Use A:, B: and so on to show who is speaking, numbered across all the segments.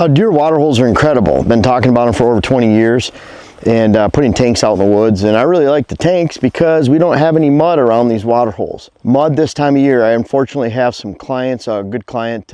A: Deer water holes are incredible. Been talking about them for over 20 years and putting tanks out in the woods. And I really like the tanks because we don't have any mud around these water holes. Mud this time of year. I unfortunately have some clients, a good client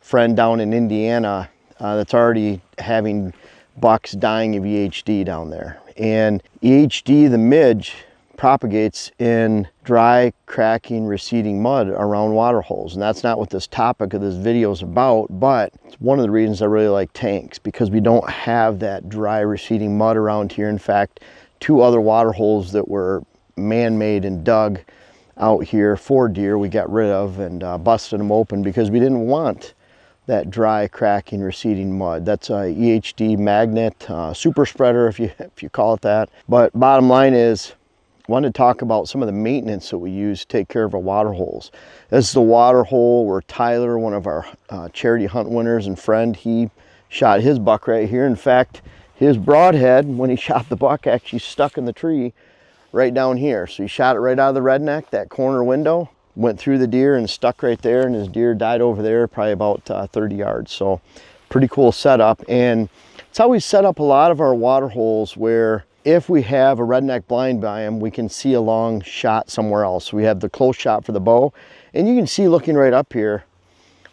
A: friend down in Indiana that's already having bucks dying of EHD down there. And EHD, the midge, propagates in dry, cracking, receding mud around water holes. And that's not what this topic of this video is about, but it's one of the reasons I really like tanks, because we don't have that dry, receding mud around here. In fact, 2 other water holes that were man-made and dug out here for deer we got rid of and busted them open because we didn't want that dry, cracking, receding mud. That's a EHD magnet, super spreader if you call it that. But bottom line is, I wanted to talk about some of the maintenance that we use to take care of our water holes. This is the water hole where Tyler, one of our charity hunt winners and friend, he shot his buck right here. In fact, his broadhead, when he shot the buck, actually stuck in the tree right down here. So he shot it right out of the redneck, that corner window, went through the deer and stuck right there, and his deer died over there, probably about 30 yards. So pretty cool setup. And it's how we set up a lot of our water holes, where if we have a redneck blind by him, we can see a long shot somewhere else. We have the close shot for the bow, and you can see looking right up here,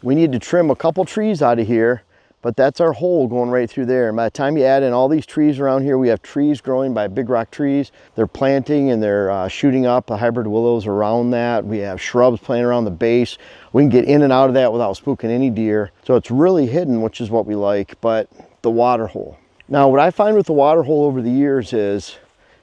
A: we need to trim a couple trees out of here, but that's our hole going right through there. And by the time you add in all these trees around here, we have trees growing by big rock trees. They're planting and they're shooting up, the hybrid willows around that. We have shrubs planting around the base. We can get in and out of that without spooking any deer. So it's really hidden, which is what we like. But the water hole. Now, what I find with the water hole over the years is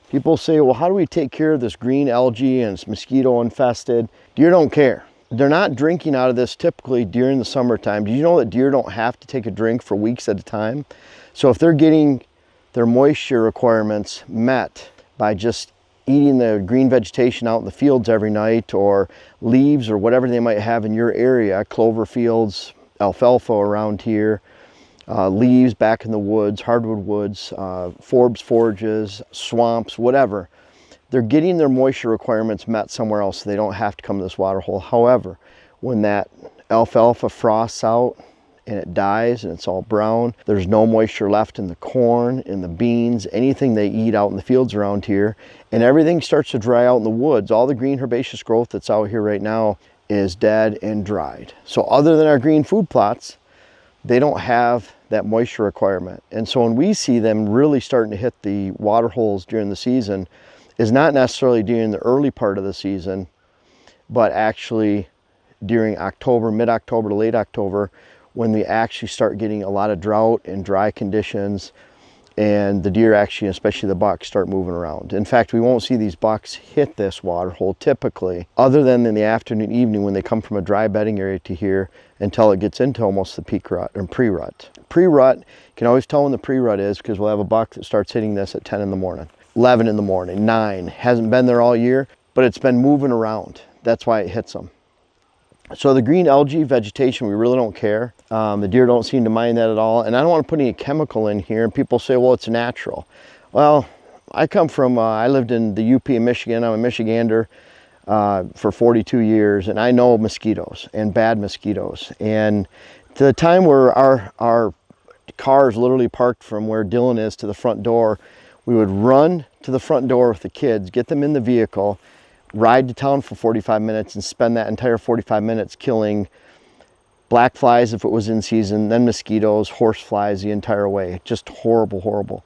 A: people say, well, how do we take care of this green algae and it's mosquito infested? Deer don't care. They're not drinking out of this typically during the summertime. Do you know that deer don't have to take a drink for weeks at a time? So if they're getting their moisture requirements met by just eating the green vegetation out in the fields every night, or leaves or whatever they might have in your area, clover fields, alfalfa around here, leaves back in the woods, hardwood woods, forbs forages, swamps, whatever. They're getting their moisture requirements met somewhere else, so they don't have to come to this water hole. However, when that alfalfa frosts out and it dies and it's all brown, there's no moisture left in the corn, in the beans, anything they eat out in the fields around here, and everything starts to dry out in the woods. All the green herbaceous growth that's out here right now is dead and dried. So other than our green food plots, they don't have that moisture requirement. And so when we see them really starting to hit the water holes during the season, is not necessarily during the early part of the season, but actually during October, mid-October to late October, when we actually start getting a lot of drought and dry conditions, and the deer actually, especially the bucks, start moving around. In fact, we won't see these bucks hit this water hole typically, other than in the afternoon, evening, when they come from a dry bedding area to here, until it gets into almost the peak rut and pre-rut. Pre-rut, you can always tell when the pre-rut is, because we'll have a buck that starts hitting this at 10 in the morning, 11 in the morning, 9. Hasn't been there all year, but it's been moving around. That's why it hits them. So the green algae vegetation, we really don't care. The deer don't seem to mind that at all. And I don't want to put any chemical in here. And people say, well, it's natural. Well, I come from, I lived in the UP in Michigan. I'm a Michigander for 42 years. And I know mosquitoes and bad mosquitoes. And to the time where our cars literally parked from where Dylan is to the front door, we would run to the front door with the kids, get them in the vehicle, ride to town for 45 minutes and spend that entire 45 minutes killing black flies if it was in season, then mosquitoes, horse flies the entire way. Just horrible, horrible.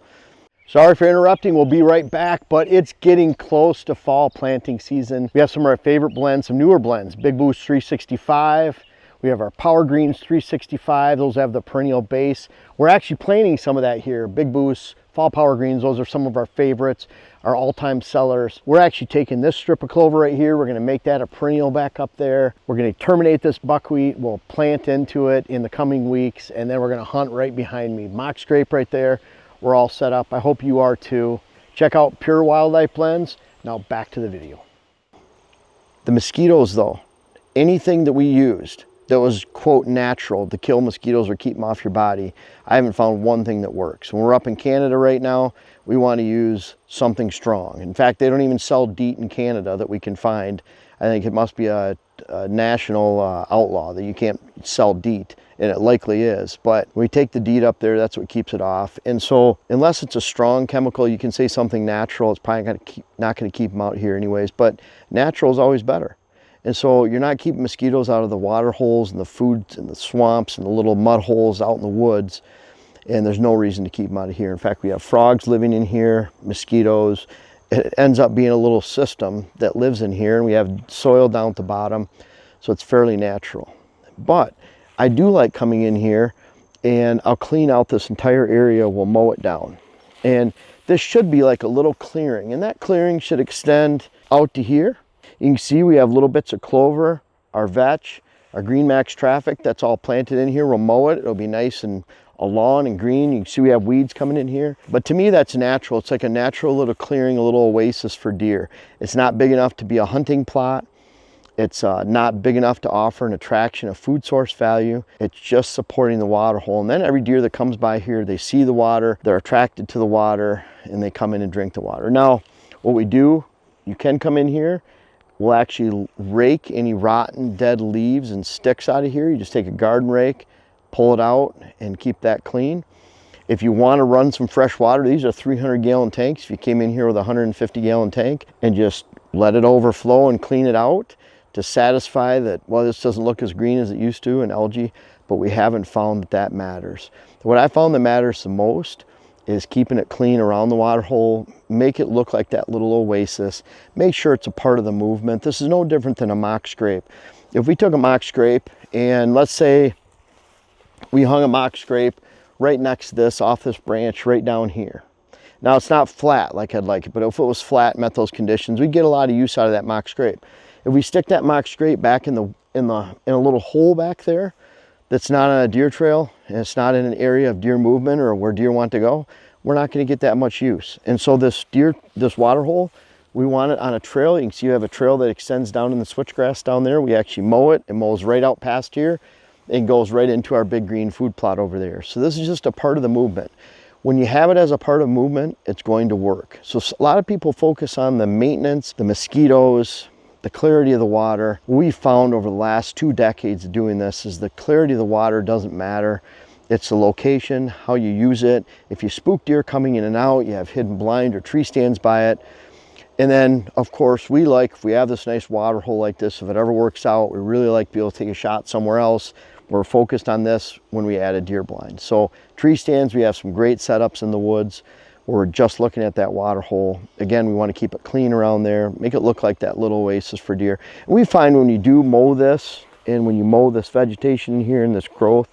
A: Sorry for interrupting, we'll be right back, but it's getting close to fall planting season. We have some of our favorite blends, some newer blends, Big Boost 365. We have our Power Greens 365, those have the perennial base. We're actually planting some of that here, Big Boost, Fall Power Greens, those are some of our favorites, our all-time sellers. We're actually taking this strip of clover right here, we're gonna make that a perennial back up there. We're gonna terminate this buckwheat, we'll plant into it in the coming weeks, and then we're gonna hunt right behind me. Mock scrape right there, we're all set up. I hope you are too. Check out Pure Wildlife Blends. Now back to the video. The mosquitoes though, anything that we used that was, quote, natural to kill mosquitoes or keep them off your body, I haven't found one thing that works. When we're up in Canada right now, we want to use something strong. In fact, they don't even sell DEET in Canada that we can find. I think it must be a national outlaw that you can't sell DEET and it likely is. But when we take the DEET up there, that's what keeps it off. And so unless it's a strong chemical, you can say something natural, it's probably not going to keep them out here anyways, but natural is always better. And so you're not keeping mosquitoes out of the water holes and the food and the swamps and the little mud holes out in the woods. And there's no reason to keep them out of here. In fact, we have frogs living in here, mosquitoes. It ends up being a little system that lives in here, and we have soil down at the bottom, so it's fairly natural. But I do like coming in here, and I'll clean out this entire area, we'll mow it down. And this should be like a little clearing, and that clearing should extend out to here. You can see we have little bits of clover, our vetch, our green max traffic, that's all planted in here. We'll mow it, it'll be nice and a lawn and green. You can see we have weeds coming in here. But to me, that's natural. It's like a natural little clearing, a little oasis for deer. It's not big enough to be a hunting plot. It's not big enough to offer an attraction, a food source value. It's just supporting the water hole. And then every deer that comes by here, they see the water, they're attracted to the water, and they come in and drink the water. Now, what we do, you can come in here, we'll actually rake any rotten, dead leaves and sticks out of here. You just take a garden rake, pull it out and keep that clean. If you want to run some fresh water, these are 300-gallon tanks. If you came in here with a 150-gallon tank and just let it overflow and clean it out to satisfy that, well, this doesn't look as green as it used to in algae, but we haven't found that that matters. What I found that matters the most is keeping it clean around the water hole, make it look like that little oasis, make sure it's a part of the movement. This is no different than a mock scrape. If we took a mock scrape and let's say we hung a mock scrape right next to this, off this branch right down here. Now it's not flat like I'd like it, but if it was flat, met those conditions, we'd get a lot of use out of that mock scrape. If we stick that mock scrape back in a little hole back there that's not on a deer trail and it's not in an area of deer movement or where deer want to go, we're not going to get that much use. And so this water hole, we want it on a trail. You can see you have a trail that extends down in the switchgrass down there. We actually mow it, it mows right out past here and goes right into our big green food plot over there. So this is just a part of the movement. When you have it as a part of movement, it's going to work. So a lot of people focus on the maintenance, the mosquitoes, the clarity of the water. What we found over the last 2 decades of doing this is the clarity of the water doesn't matter. It's the location, how you use it. If you spook deer coming in and out, you have hidden blind or tree stands by it. And then, of course, we like, if we have this nice water hole like this, if it ever works out, we really like to be able to take a shot somewhere else. We're focused on this when we add a deer blind. So tree stands, we have some great setups in the woods where we're just looking at that water hole. Again, we want to keep it clean around there, make it look like that little oasis for deer. And we find when you do mow this, and when you mow this vegetation here and this growth,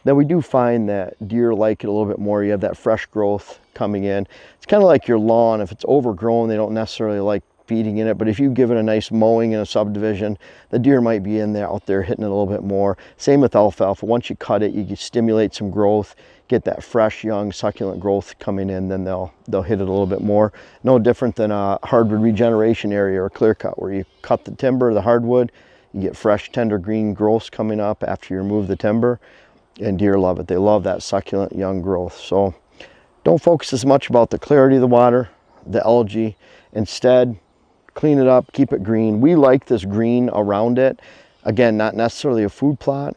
A: then we do find that deer like it a little bit more. You have that fresh growth coming in. It's kind of like your lawn. If it's overgrown, they don't necessarily like feeding in it, but if you give it a nice mowing in a subdivision, the deer might be in there, out there hitting it a little bit more. Same with alfalfa. Once you cut it, you can stimulate some growth, get that fresh, young, succulent growth coming in, then they'll hit it a little bit more. No different than a hardwood regeneration area or clear cut, where you cut the timber, the hardwood, you get fresh, tender green growths coming up after you remove the timber, and deer love it. They love that succulent, young growth. So don't focus as much about the clarity of the water, the algae. Instead, clean it up, keep it green. We like this green around it. Again, not necessarily a food plot,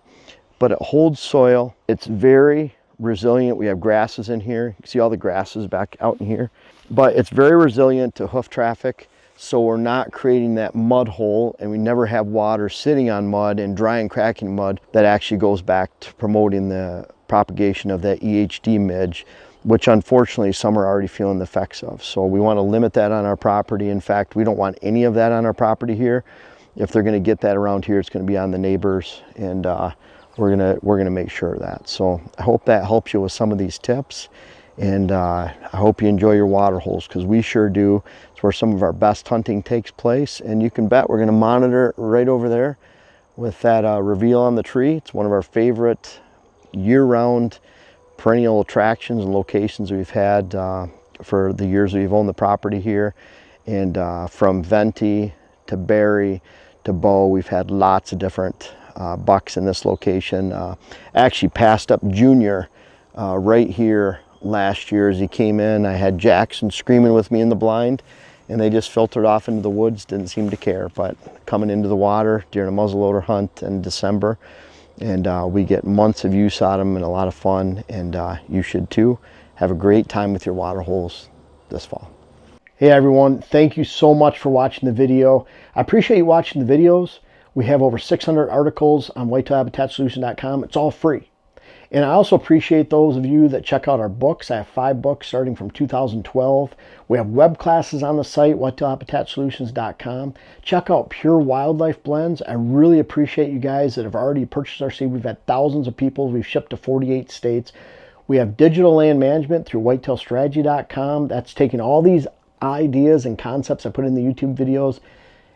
A: but it holds soil. It's very resilient. We have grasses in here. You can see all the grasses back out in here. But it's very resilient to hoof traffic, so we're not creating that mud hole, and we never have water sitting on mud and dry and cracking mud that actually goes back to promoting the propagation of that EHD midge, which unfortunately some are already feeling the effects of. So we want to limit that on our property. In fact, we don't want any of that on our property here. If they're going to get that around here, it's going to be on the neighbors, and we're going to make sure of that. So I hope that helps you with some of these tips, and I hope you enjoy your water holes, because we sure do. It's where some of our best hunting takes place, and you can bet we're going to monitor it right over there with that reveal on the tree. It's one of our favorite year-round perennial attractions and locations we've had for the years we've owned the property here. And from Venti to Berry to Bow, we've had lots of different bucks in this location. Actually passed up Junior right here last year as he came in. I had Jackson screaming with me in the blind, and they just filtered off into the woods, didn't seem to care. But coming into the water during a muzzleloader hunt in December, and we get months of use out of them and a lot of fun, and you should too. Have a great time with your water holes this fall. Hey everyone, thank you so much for watching the video. I appreciate you watching the videos. We have over 600 articles on whitetailhabitatsolutions.com. It's all free. And I also appreciate those of you that check out our books. I have 5 books starting from 2012. We have web classes on the site, whitetailhabitatsolutions.com. Check out Pure Wildlife Blends. I really appreciate you guys that have already purchased our seed. We've had thousands of people. We've shipped to 48 states. We have digital land management through whitetailstrategy.com. That's taking all these ideas and concepts I put in the YouTube videos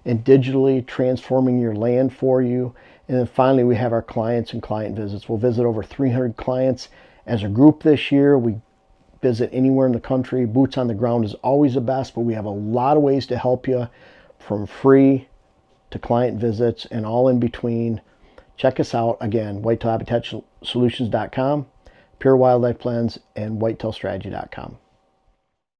A: and digitally transforming your land for you. And then finally, we have our clients and client visits. We'll visit over 300 clients as a group this year. We visit anywhere in the country. Boots on the ground is always the best, but we have a lot of ways to help you, from free to client visits and all in between. Check us out again, whitetailhabitatsolutions.com, Pure Wildlife Blends, and whitetailstrategy.com.